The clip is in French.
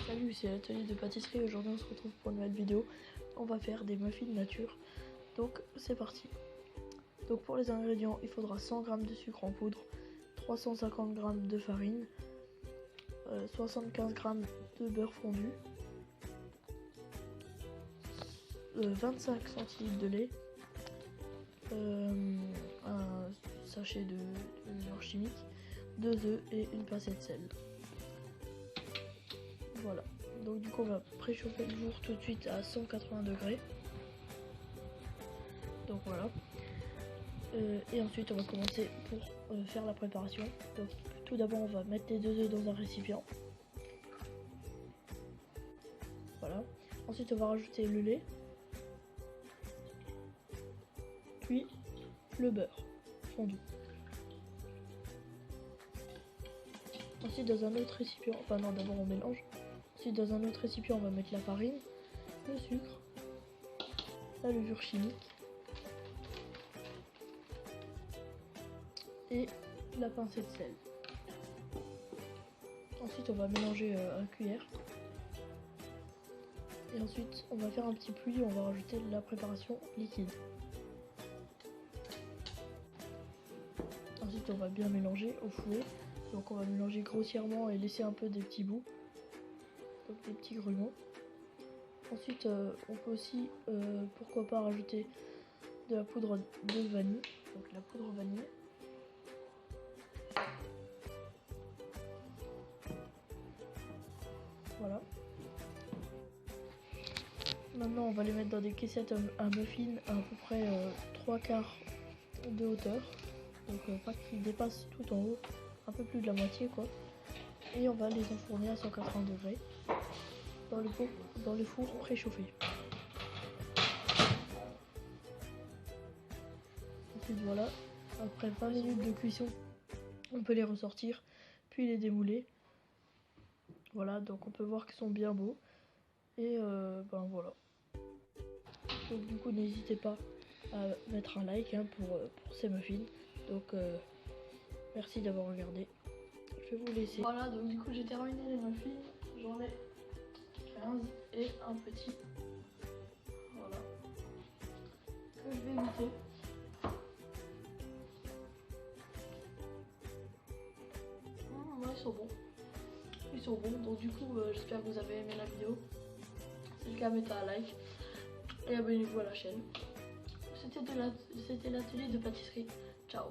Salut, c'est l'atelier de pâtisserie. Aujourd'hui on se retrouve pour une nouvelle vidéo. On va faire des muffins nature. Donc c'est parti. Donc pour les ingrédients, il faudra 100 g de sucre en poudre, 350 g de farine, 75 g de beurre fondu, 25 centilitres de lait, un sachet de beurre chimique, 2 œufs et une pincée de sel. Voilà, donc du coup on va préchauffer le four tout de suite à 180 degrés. Donc voilà. Et ensuite on va commencer pour faire la préparation. Donc tout d'abord on va mettre les 2 œufs dans un récipient. Voilà. Ensuite on va rajouter le lait, puis le beurre fondu. Ensuite dans un autre récipient, enfin non, d'abord on mélange. Ensuite dans un autre récipient on va mettre la farine, le sucre, la levure chimique et la pincée de sel. Ensuite on va mélanger à cuillère. Et ensuite on va faire un petit pluie, on va rajouter la préparation liquide. Ensuite on va bien mélanger au fouet. Donc on va mélanger grossièrement et laisser un peu des petits bouts, donc des petits grumeaux. Ensuite on peut aussi pourquoi pas rajouter de la poudre de vanille, donc la poudre vanille. Voilà. Maintenant on va les mettre dans des caissettes à muffins à peu près 3/4 de hauteur. Donc pas qu'ils dépassent tout en haut, un peu plus de la moitié quoi. Et on va les enfourner à 180 degrés dans le four préchauffé. Ensuite voilà, après 20 minutes de cuisson, on peut les ressortir, puis les démouler. Voilà, donc on peut voir qu'ils sont bien beaux. Et ben voilà. Donc du coup n'hésitez pas à mettre un like pour ces muffins. Donc merci d'avoir regardé. Je vais vous laisser. Voilà, donc du coup j'ai terminé les muffins. J'en ai 15 et un petit. Voilà. Que je vais goûter. Ouais, ils sont bons. Ils sont bons. Donc du coup j'espère que vous avez aimé la vidéo. Si c'est le cas, mettez un like. Et abonnez-vous à la chaîne. C'était l'atelier de pâtisserie. Ciao.